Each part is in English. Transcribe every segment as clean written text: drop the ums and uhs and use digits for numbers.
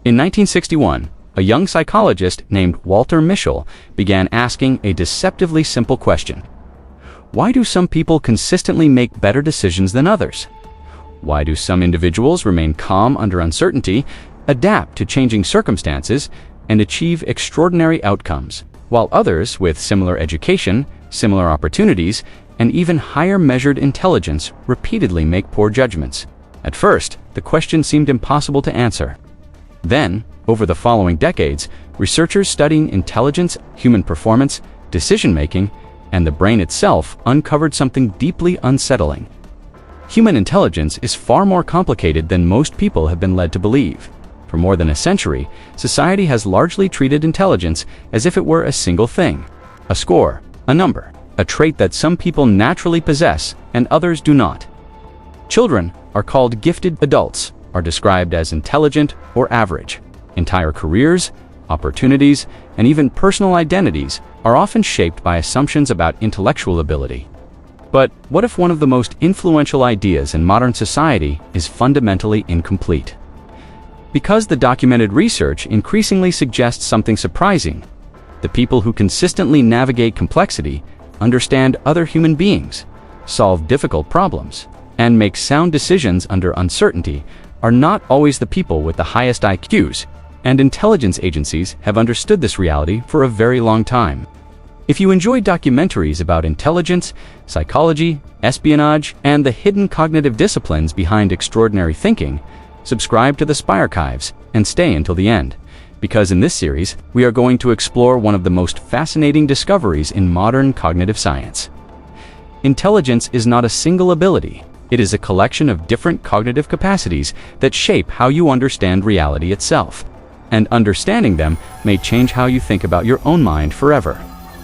In 1961, a young psychologist named Walter Mischel began asking a deceptively simple question. Why do some people consistently make better decisions than others? Why do some individuals remain calm under uncertainty, adapt to changing circumstances, and achieve extraordinary outcomes, while others with similar education, similar opportunities, and even higher measured intelligence repeatedly make poor judgments? At first, the question seemed impossible to answer. Then, over the following decades, researchers studying intelligence, human performance, decision-making, and the brain itself uncovered something deeply unsettling. Human intelligence is far more complicated than most people have been led to believe. For more than a century, society has largely treated intelligence as if it were a single thing, a score, a number, a trait that some people naturally possess and others do not. Children are called gifted, adults are described as intelligent or average. Entire careers, opportunities, and even personal identities are often shaped by assumptions about intellectual ability. But what if one of the most influential ideas in modern society is fundamentally incomplete? Because the documented research increasingly suggests something surprising. The people who consistently navigate complexity, understand other human beings, solve difficult problems, and make sound decisions under uncertainty are not always the people with the highest IQs, and intelligence agencies have understood this reality for a very long time. If you enjoy documentaries about intelligence, psychology, espionage, and the hidden cognitive disciplines behind extraordinary thinking, subscribe to the SpyArchives and stay until the end, because in this series, we are going to explore one of the most fascinating discoveries in modern cognitive science. Intelligence is not a single ability. It is a collection of different cognitive capacities that shape how you understand reality itself. And understanding them may change how you think about your own mind forever.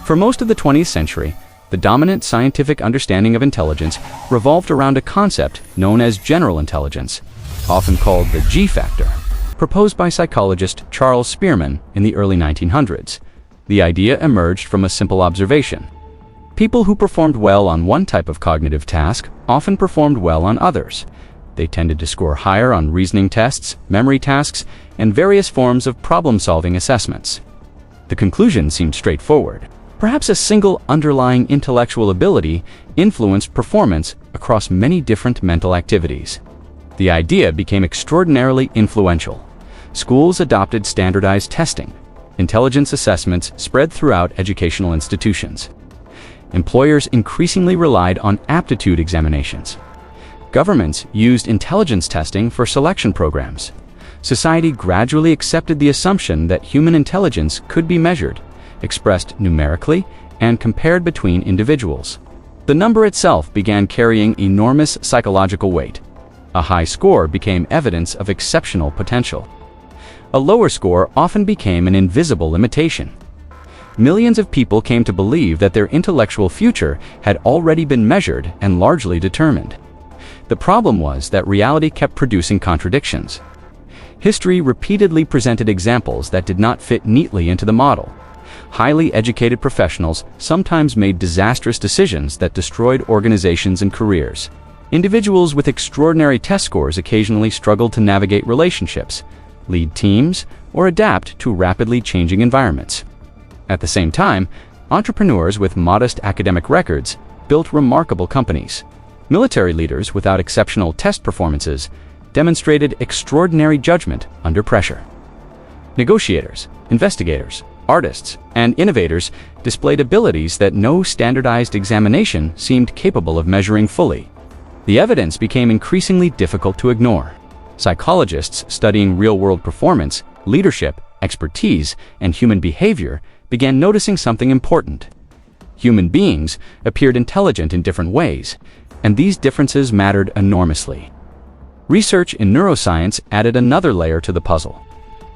For most of the 20th century, the dominant scientific understanding of intelligence revolved around a concept known as general intelligence, often called the G factor, proposed by psychologist Charles Spearman in the early 1900s. The idea emerged from a simple observation. People who performed well on one type of cognitive task often performed well on others. They tended to score higher on reasoning tests, memory tasks, and various forms of problem-solving assessments. The conclusion seemed straightforward. Perhaps a single underlying intellectual ability influenced performance across many different mental activities. The idea became extraordinarily influential. Schools adopted standardized testing. Intelligence assessments spread throughout educational institutions. Employers increasingly relied on aptitude examinations. Governments used intelligence testing for selection programs. Society gradually accepted the assumption that human intelligence could be measured, expressed numerically, and compared between individuals. The number itself began carrying enormous psychological weight. A high score became evidence of exceptional potential. A lower score often became an invisible limitation. Millions of people came to believe that their intellectual future had already been measured and largely determined. The problem was that reality kept producing contradictions. History repeatedly presented examples that did not fit neatly into the model. Highly educated professionals sometimes made disastrous decisions that destroyed organizations and careers. Individuals with extraordinary test scores occasionally struggled to navigate relationships, lead teams, or adapt to rapidly changing environments. At the same time, entrepreneurs with modest academic records built remarkable companies. Military leaders without exceptional test performances demonstrated extraordinary judgment under pressure. Negotiators, investigators, artists, and innovators displayed abilities that no standardized examination seemed capable of measuring fully. The evidence became increasingly difficult to ignore. Psychologists studying real-world performance, leadership, expertise, and human behavior began noticing something important. Human beings appeared intelligent in different ways, and these differences mattered enormously. Research in neuroscience added another layer to the puzzle.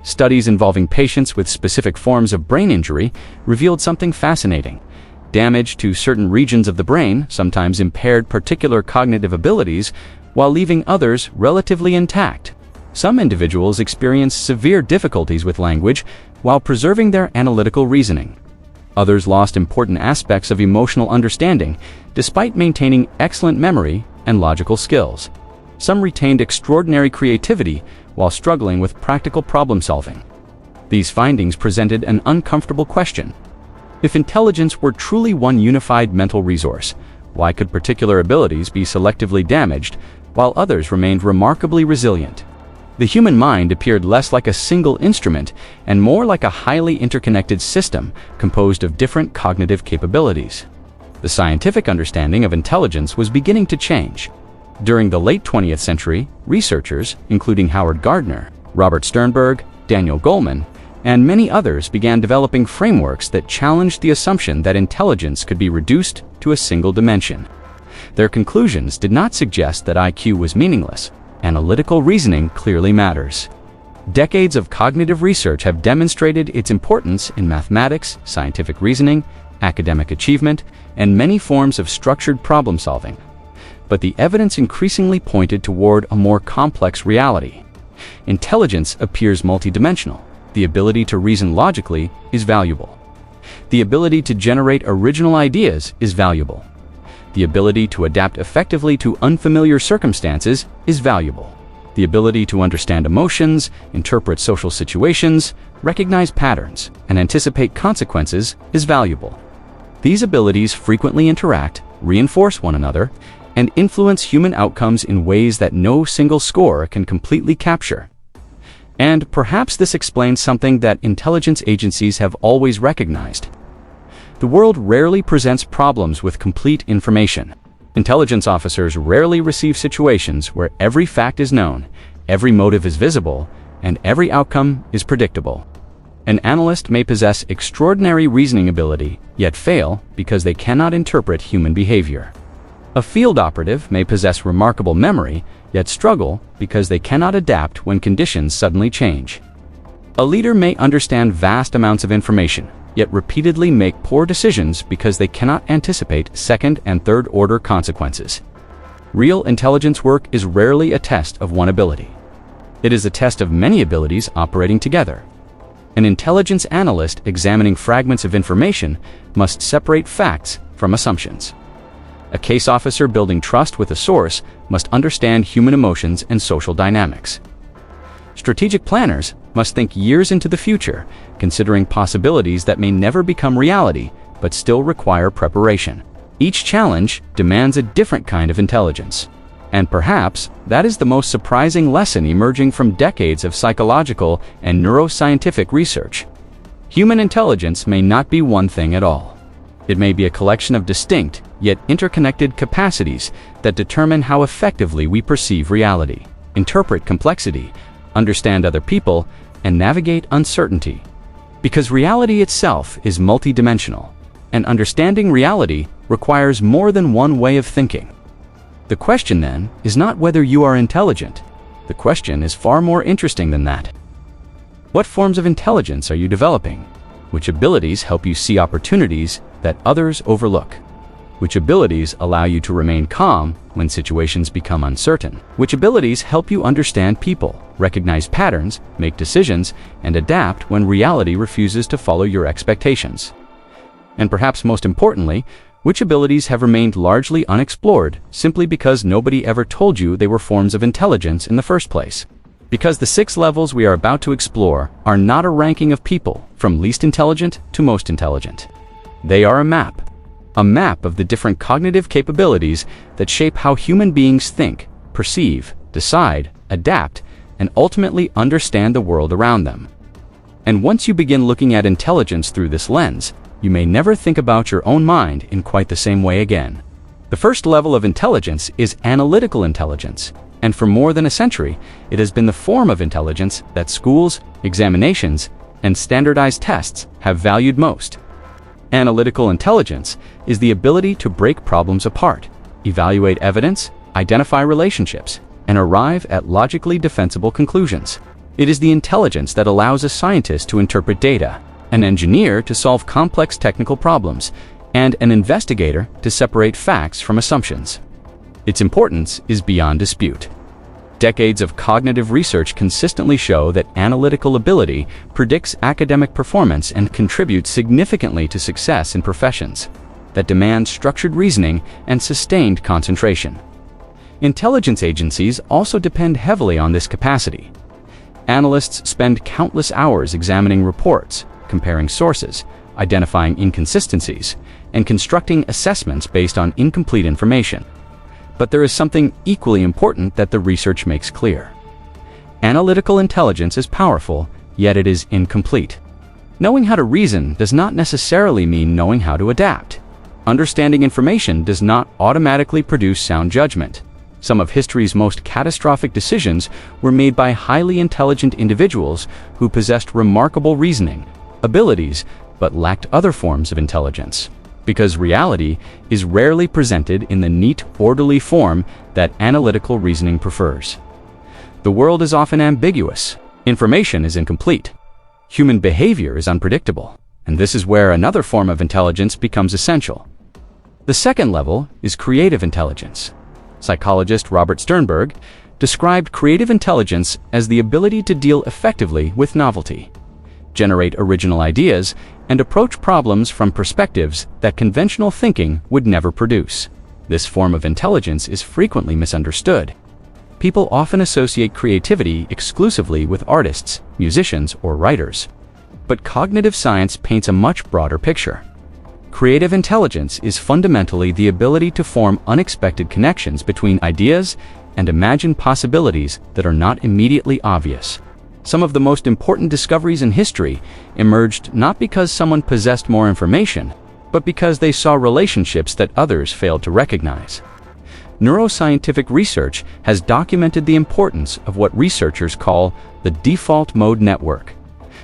Studies involving patients with specific forms of brain injury revealed something fascinating. Damage to certain regions of the brain sometimes impaired particular cognitive abilities while leaving others relatively intact. Some individuals experienced severe difficulties with language while preserving their analytical reasoning. Others lost important aspects of emotional understanding despite maintaining excellent memory and logical skills. Some retained extraordinary creativity while struggling with practical problem solving. These findings presented an uncomfortable question. If intelligence were truly one unified mental resource, why could particular abilities be selectively damaged while others remained remarkably resilient? The human mind appeared less like a single instrument and more like a highly interconnected system composed of different cognitive capabilities. The scientific understanding of intelligence was beginning to change. During the late 20th century, researchers, including Howard Gardner, Robert Sternberg, Daniel Goleman, and many others began developing frameworks that challenged the assumption that intelligence could be reduced to a single dimension. Their conclusions did not suggest that IQ was meaningless. Analytical reasoning clearly matters. Decades of cognitive research have demonstrated its importance in mathematics, scientific reasoning, academic achievement, and many forms of structured problem solving. But the evidence increasingly pointed toward a more complex reality. Intelligence appears multidimensional. The ability to reason logically is valuable. The ability to generate original ideas is valuable. The ability to adapt effectively to unfamiliar circumstances is valuable. The ability to understand emotions, interpret social situations, recognize patterns, and anticipate consequences is valuable. These abilities frequently interact, reinforce one another, and influence human outcomes in ways that no single score can completely capture. And perhaps this explains something that intelligence agencies have always recognized. The world rarely presents problems with complete information. Intelligence officers rarely receive situations where every fact is known, every motive is visible, and every outcome is predictable. An analyst may possess extraordinary reasoning ability, yet fail because they cannot interpret human behavior. A field operative may possess remarkable memory, yet struggle because they cannot adapt when conditions suddenly change. A leader may understand vast amounts of information, yet repeatedly make poor decisions because they cannot anticipate second and third order consequences. Real intelligence work is rarely a test of one ability. It is a test of many abilities operating together. An intelligence analyst examining fragments of information must separate facts from assumptions. A case officer building trust with a source must understand human emotions and social dynamics. Strategic planners must think years into the future, considering possibilities that may never become reality, but still require preparation. Each challenge demands a different kind of intelligence. And perhaps that is the most surprising lesson emerging from decades of psychological and neuroscientific research. Human intelligence may not be one thing at all. It may be a collection of distinct, yet interconnected capacities that determine how effectively we perceive reality, interpret complexity, understand other people, and navigate uncertainty. Because reality itself is multidimensional, and understanding reality requires more than one way of thinking. The question then is not whether you are intelligent. The question is far more interesting than that. What forms of intelligence are you developing? Which abilities help you see opportunities that others overlook? Which abilities allow you to remain calm when situations become uncertain? Which abilities help you understand people, recognize patterns, make decisions, and adapt when reality refuses to follow your expectations? And perhaps most importantly, which abilities have remained largely unexplored simply because nobody ever told you they were forms of intelligence in the first place? Because the 6 levels we are about to explore are not a ranking of people from least intelligent to most intelligent. They are a map of the different cognitive capabilities that shape how human beings think, perceive, decide, adapt, and ultimately understand the world around them. And once you begin looking at intelligence through this lens, you may never think about your own mind in quite the same way again. The first level of intelligence is analytical intelligence, and for more than a century, it has been the form of intelligence that schools, examinations, and standardized tests have valued most. Analytical intelligence is the ability to break problems apart, evaluate evidence, identify relationships, and arrive at logically defensible conclusions. It is the intelligence that allows a scientist to interpret data, an engineer to solve complex technical problems, and an investigator to separate facts from assumptions. Its importance is beyond dispute. Decades of cognitive research consistently show that analytical ability predicts academic performance and contributes significantly to success in professions that demand structured reasoning and sustained concentration. Intelligence agencies also depend heavily on this capacity. Analysts spend countless hours examining reports, comparing sources, identifying inconsistencies, and constructing assessments based on incomplete information. But there is something equally important that the research makes clear. Analytical intelligence is powerful, yet it is incomplete. Knowing how to reason does not necessarily mean knowing how to adapt. Understanding information does not automatically produce sound judgment. Some of history's most catastrophic decisions were made by highly intelligent individuals who possessed remarkable reasoning abilities but lacked other forms of intelligence. Because reality is rarely presented in the neat, orderly form that analytical reasoning prefers. The world is often ambiguous. Information is incomplete. Human behavior is unpredictable. And this is where another form of intelligence becomes essential. The second level is creative intelligence. Psychologist Robert Sternberg described creative intelligence as the ability to deal effectively with novelty, generate original ideas, and approach problems from perspectives that conventional thinking would never produce. This form of intelligence is frequently misunderstood. People often associate creativity exclusively with artists, musicians, or writers. But cognitive science paints a much broader picture. Creative intelligence is fundamentally the ability to form unexpected connections between ideas and imagine possibilities that are not immediately obvious. Some of the most important discoveries in history emerged not because someone possessed more information, but because they saw relationships that others failed to recognize. Neuroscientific research has documented the importance of what researchers call the default mode network,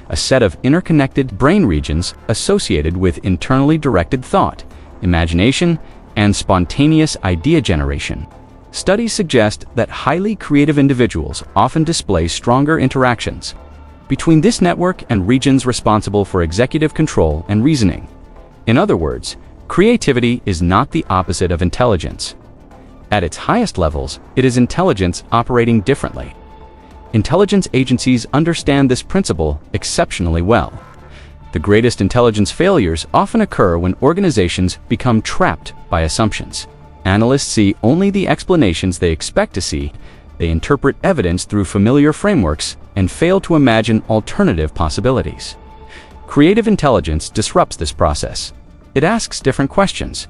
a set of interconnected brain regions associated with internally directed thought, imagination, and spontaneous idea generation. Studies suggest that highly creative individuals often display stronger interactions between this network and regions responsible for executive control and reasoning. In other words, creativity is not the opposite of intelligence. At its highest levels, it is intelligence operating differently. Intelligence agencies understand this principle exceptionally well. The greatest intelligence failures often occur when organizations become trapped by assumptions. Analysts see only the explanations they expect to see, they interpret evidence through familiar frameworks, and fail to imagine alternative possibilities. Creative intelligence disrupts this process. It asks different questions.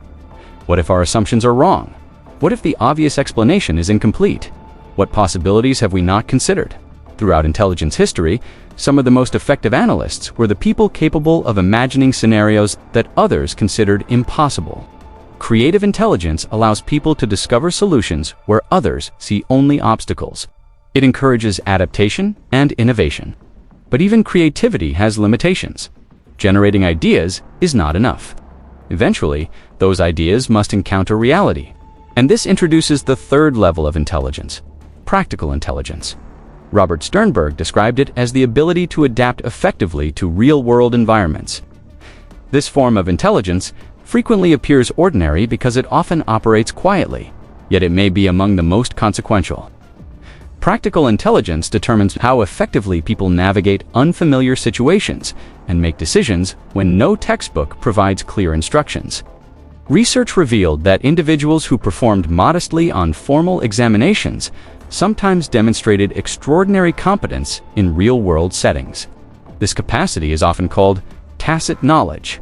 What if our assumptions are wrong? What if the obvious explanation is incomplete? What possibilities have we not considered? Throughout intelligence history, some of the most effective analysts were the people capable of imagining scenarios that others considered impossible. Creative intelligence allows people to discover solutions where others see only obstacles. It encourages adaptation and innovation. But even creativity has limitations. Generating ideas is not enough. Eventually, those ideas must encounter reality. And this introduces the third level of intelligence, practical intelligence. Robert Sternberg described it as the ability to adapt effectively to real-world environments. This form of intelligence frequently appears ordinary because it often operates quietly, yet it may be among the most consequential. Practical intelligence determines how effectively people navigate unfamiliar situations and make decisions when no textbook provides clear instructions. Research revealed that individuals who performed modestly on formal examinations sometimes demonstrated extraordinary competence in real-world settings. This capacity is often called tacit knowledge,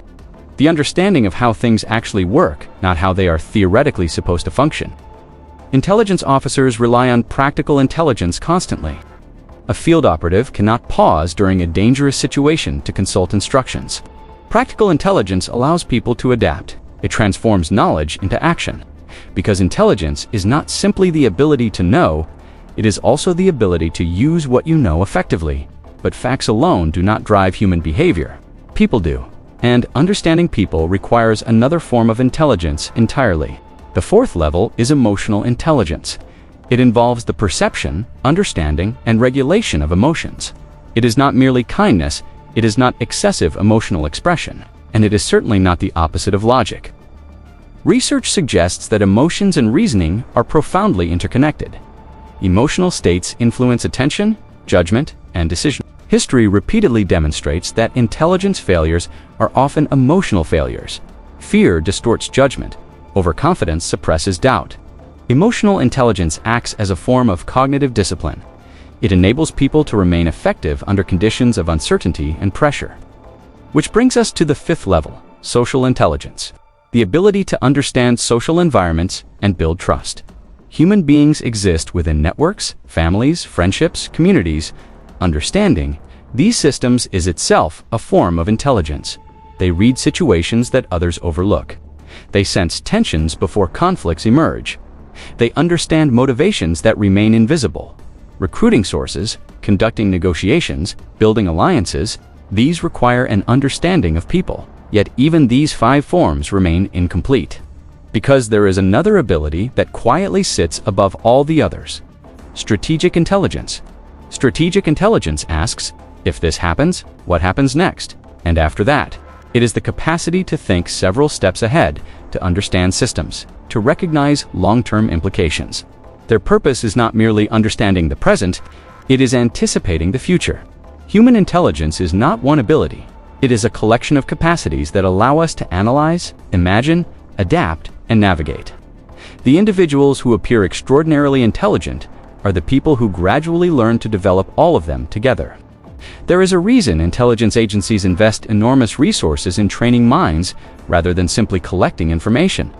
the understanding of how things actually work, not how they are theoretically supposed to function. Intelligence officers rely on practical intelligence constantly. A field operative cannot pause during a dangerous situation to consult instructions. Practical intelligence allows people to adapt. It transforms knowledge into action. Because intelligence is not simply the ability to know, it is also the ability to use what you know effectively. But facts alone do not drive human behavior. People do. And understanding people requires another form of intelligence entirely. The fourth level is emotional intelligence. It involves the perception, understanding, and regulation of emotions. It is not merely kindness, it is not excessive emotional expression, and it is certainly not the opposite of logic. Research suggests that emotions and reasoning are profoundly interconnected. Emotional states influence attention, judgment, and decision. History repeatedly demonstrates that intelligence failures are often emotional failures. Fear distorts judgment. Overconfidence suppresses doubt. Emotional intelligence acts as a form of cognitive discipline. It enables people to remain effective under conditions of uncertainty and pressure. Which brings us to the fifth level, social intelligence. The ability to understand social environments and build trust. Human beings exist within networks, families, friendships, communities. Understanding these systems is itself a form of intelligence. They read situations that others overlook. They sense tensions before conflicts emerge. They understand motivations that remain invisible. Recruiting sources, conducting negotiations, building alliances, these require an understanding of people. Yet even these five forms remain incomplete. Because there is another ability that quietly sits above all the others. Strategic intelligence. Strategic intelligence asks, if this happens, what happens next? And after that, it is the capacity to think several steps ahead, to understand systems, to recognize long-term implications. Their purpose is not merely understanding the present, it is anticipating the future. Human intelligence is not one ability. It is a collection of capacities that allow us to analyze, imagine, adapt, and navigate. The individuals who appear extraordinarily intelligent are the people who gradually learn to develop all of them together. There is a reason intelligence agencies invest enormous resources in training minds rather than simply collecting information.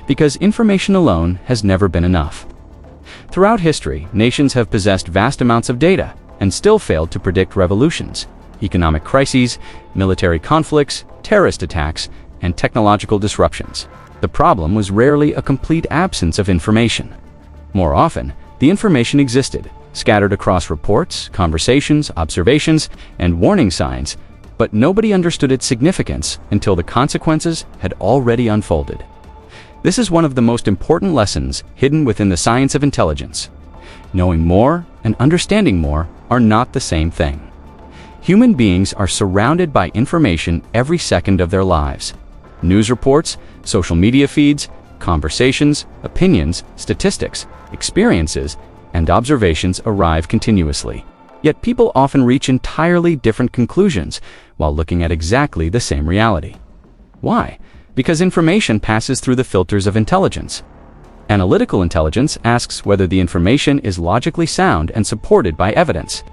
Because information alone has never been enough. Throughout history, nations have possessed vast amounts of data and still failed to predict revolutions, economic crises, military conflicts, terrorist attacks, and technological disruptions. The problem was rarely a complete absence of information. More often, the information existed, scattered across reports, conversations, observations, and warning signs, but nobody understood its significance until the consequences had already unfolded. This is one of the most important lessons hidden within the science of intelligence. Knowing more and understanding more are not the same thing. Human beings are surrounded by information every second of their lives. News reports, social media feeds, conversations, opinions, statistics, experiences, and observations arrive continuously. Yet people often reach entirely different conclusions while looking at exactly the same reality. Why? Because information passes through the filters of intelligence. Analytical intelligence asks whether the information is logically sound and supported by evidence.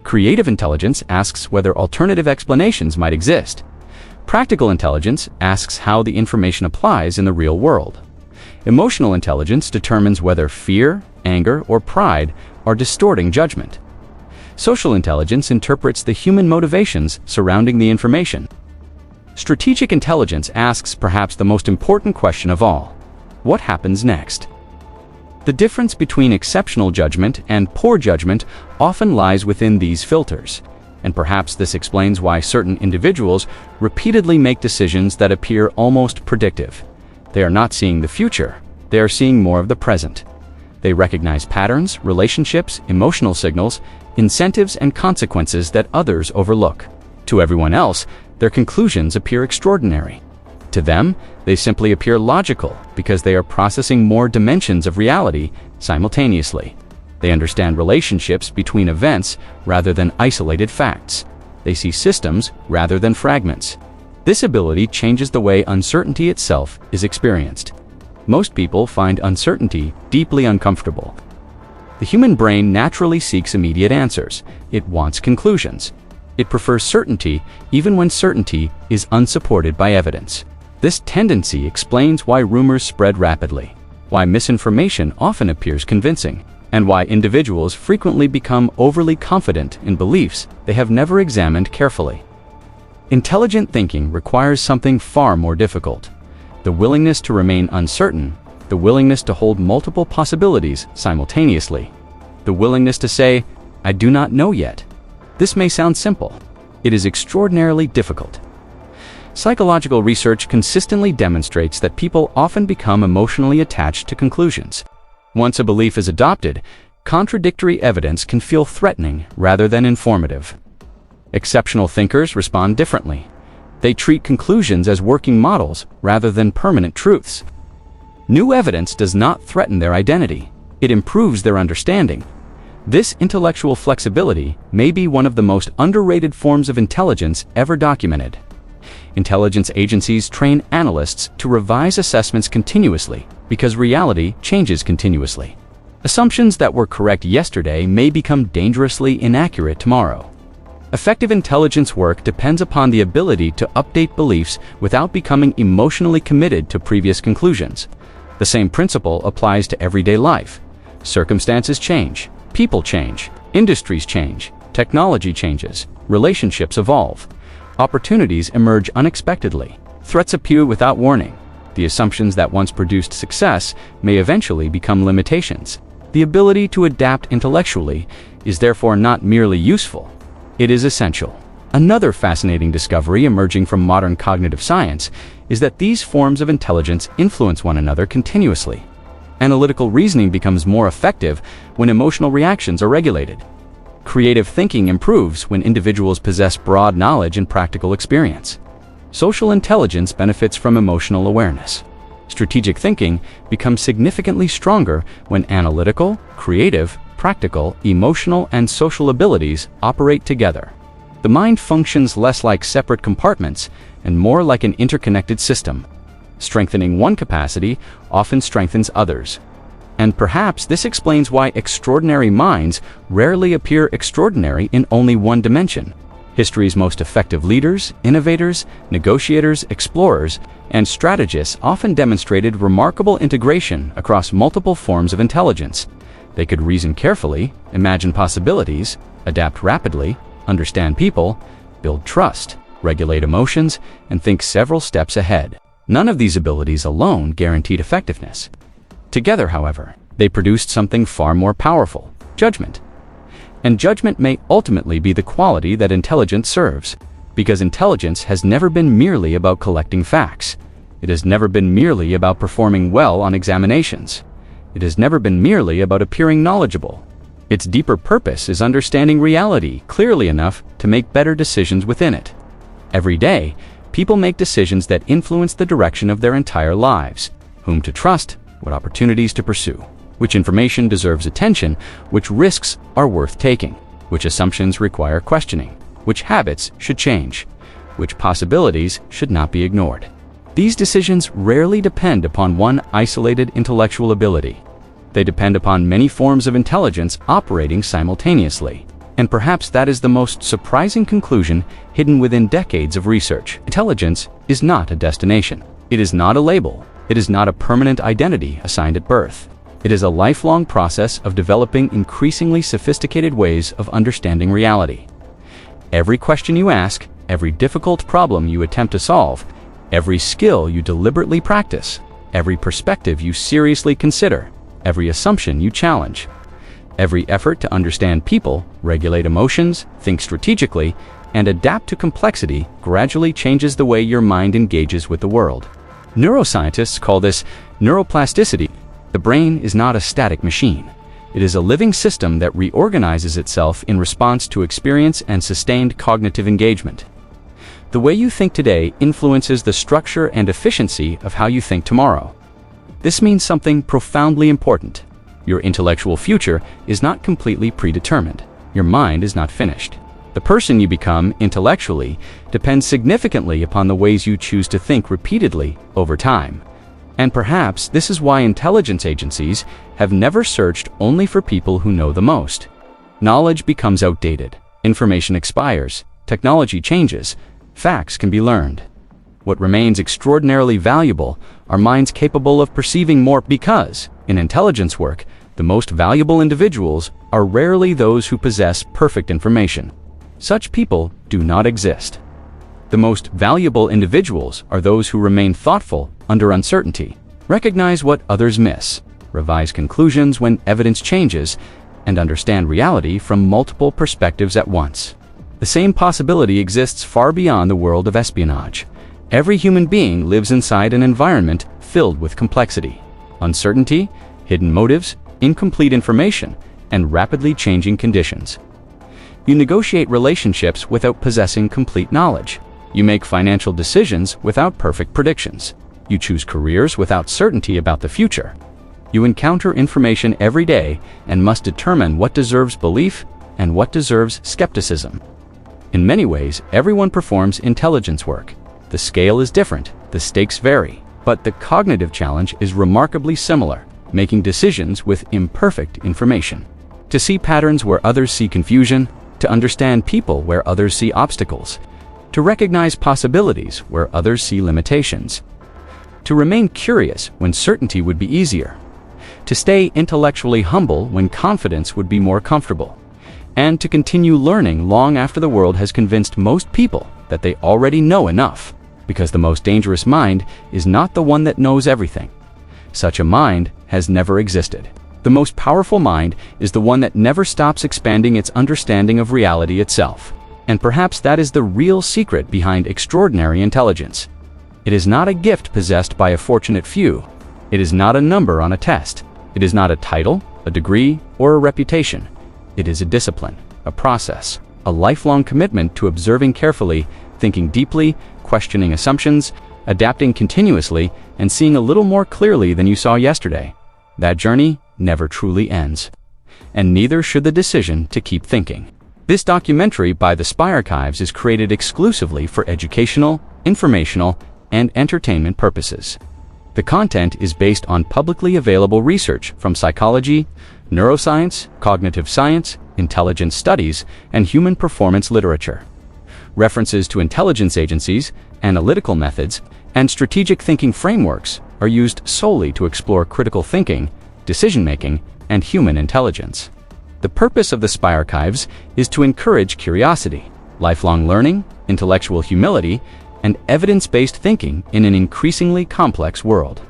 Creative intelligence asks whether alternative explanations might exist. Practical intelligence asks how the information applies in the real world. Emotional intelligence determines whether fear, anger, or pride are distorting judgment. Social intelligence interprets the human motivations surrounding the information. Strategic intelligence asks perhaps the most important question of all: what happens next? The difference between exceptional judgment and poor judgment often lies within these filters, and perhaps this explains why certain individuals repeatedly make decisions that appear almost predictive. They are not seeing the future, they are seeing more of the present. They recognize patterns, relationships, emotional signals, incentives, and consequences that others overlook. To everyone else, their conclusions appear extraordinary. To them, they simply appear logical because they are processing more dimensions of reality simultaneously. They understand relationships between events rather than isolated facts. They see systems rather than fragments. This ability changes the way uncertainty itself is experienced. Most people find uncertainty deeply uncomfortable. The human brain naturally seeks immediate answers. It wants conclusions. It prefers certainty even when certainty is unsupported by evidence. This tendency explains why rumors spread rapidly, why misinformation often appears convincing, and why individuals frequently become overly confident in beliefs they have never examined carefully. Intelligent thinking requires something far more difficult: the willingness to remain uncertain, the willingness to hold multiple possibilities simultaneously, the willingness to say, "I do not know yet." This may sound simple. It is extraordinarily difficult. Psychological research consistently demonstrates that people often become emotionally attached to conclusions. Once a belief is adopted, contradictory evidence can feel threatening rather than informative. Exceptional thinkers respond differently. They treat conclusions as working models rather than permanent truths. New evidence does not threaten their identity. It improves their understanding. This intellectual flexibility may be one of the most underrated forms of intelligence ever documented. Intelligence agencies train analysts to revise assessments continuously because reality changes continuously. Assumptions that were correct yesterday may become dangerously inaccurate tomorrow. Effective intelligence work depends upon the ability to update beliefs without becoming emotionally committed to previous conclusions. The same principle applies to everyday life. Circumstances change, people change, industries change, technology changes, relationships evolve. Opportunities emerge unexpectedly. Threats appear without warning. The assumptions that once produced success may eventually become limitations. The ability to adapt intellectually is therefore not merely useful, it is essential. Another fascinating discovery emerging from modern cognitive science is that these forms of intelligence influence one another continuously. Analytical reasoning becomes more effective when emotional reactions are regulated. Creative thinking improves when individuals possess broad knowledge and practical experience. Social intelligence benefits from emotional awareness. Strategic thinking becomes significantly stronger when analytical, creative, practical, emotional, and social abilities operate together. The mind functions less like separate compartments and more like an interconnected system. Strengthening one capacity often strengthens others. And perhaps this explains why extraordinary minds rarely appear extraordinary in only one dimension. History's most effective leaders, innovators, negotiators, explorers, and strategists often demonstrated remarkable integration across multiple forms of intelligence. They could reason carefully, imagine possibilities, adapt rapidly, understand people, build trust, regulate emotions, and think several steps ahead. None of these abilities alone guaranteed effectiveness. Together, however, they produced something far more powerful: judgment. And judgment may ultimately be the quality that intelligence serves, because intelligence has never been merely about collecting facts. It has never been merely about performing well on examinations. It has never been merely about appearing knowledgeable. Its deeper purpose is understanding reality clearly enough to make better decisions within it. Every day, people make decisions that influence the direction of their entire lives: whom to trust, what opportunities to pursue, which information deserves attention, which risks are worth taking, which assumptions require questioning, which habits should change, which possibilities should not be ignored. These decisions rarely depend upon one isolated intellectual ability. They depend upon many forms of intelligence operating simultaneously. And perhaps that is the most surprising conclusion hidden within decades of research. Intelligence is not a destination. It is not a label. It is not a permanent identity assigned at birth. It is a lifelong process of developing increasingly sophisticated ways of understanding reality. Every question you ask, every difficult problem you attempt to solve, every skill you deliberately practice, every perspective you seriously consider, every assumption you challenge, every effort to understand people, regulate emotions, think strategically, and adapt to complexity gradually changes the way your mind engages with the world. Neuroscientists call this neuroplasticity. The brain is not a static machine. It is a living system that reorganizes itself in response to experience and sustained cognitive engagement. The way you think today influences the structure and efficiency of how you think tomorrow. This means something profoundly important. Your intellectual future is not completely predetermined. Your mind is not finished. The person you become intellectually depends significantly upon the ways you choose to think repeatedly over time. And perhaps this is why intelligence agencies have never searched only for people who know the most. Knowledge becomes outdated, information expires, technology changes, facts can be learned. What remains extraordinarily valuable are minds capable of perceiving more, because, in intelligence work, the most valuable individuals are rarely those who possess perfect information. Such people do not exist. The most valuable individuals are those who remain thoughtful under uncertainty, recognize what others miss, revise conclusions when evidence changes, and understand reality from multiple perspectives at once. The same possibility exists far beyond the world of espionage. Every human being lives inside an environment filled with complexity, uncertainty, hidden motives, incomplete information, and rapidly changing conditions. You negotiate relationships without possessing complete knowledge. You make financial decisions without perfect predictions. You choose careers without certainty about the future. You encounter information every day and must determine what deserves belief and what deserves skepticism. In many ways, everyone performs intelligence work. The scale is different, the stakes vary, but the cognitive challenge is remarkably similar. making decisions with imperfect information. To see patterns where others see confusion, to understand people where others see obstacles, to recognize possibilities where others see limitations, to remain curious when certainty would be easier, to stay intellectually humble when confidence would be more comfortable, and to continue learning long after the world has convinced most people that they already know enough, because the most dangerous mind is not the one that knows everything. Such a mind has never existed. The most powerful mind is the one that never stops expanding its understanding of reality itself. And perhaps that is the real secret behind extraordinary intelligence. It is not a gift possessed by a fortunate few. It is not a number on a test. It is not a title, a degree, or a reputation. It is a discipline, a process, a lifelong commitment to observing carefully, thinking deeply, questioning assumptions, adapting continuously, and seeing a little more clearly than you saw yesterday. That journey never truly ends. And neither should the decision to keep thinking. This documentary by the SpyArchives is created exclusively for educational, informational, and entertainment purposes. The content is based on publicly available research from psychology, neuroscience, cognitive science, intelligence studies, and human performance literature. References to intelligence agencies, analytical methods, and strategic thinking frameworks are used solely to explore critical thinking, decision-making, and human intelligence. The purpose of the SpyArchives is to encourage curiosity, lifelong learning, intellectual humility, and evidence-based thinking in an increasingly complex world.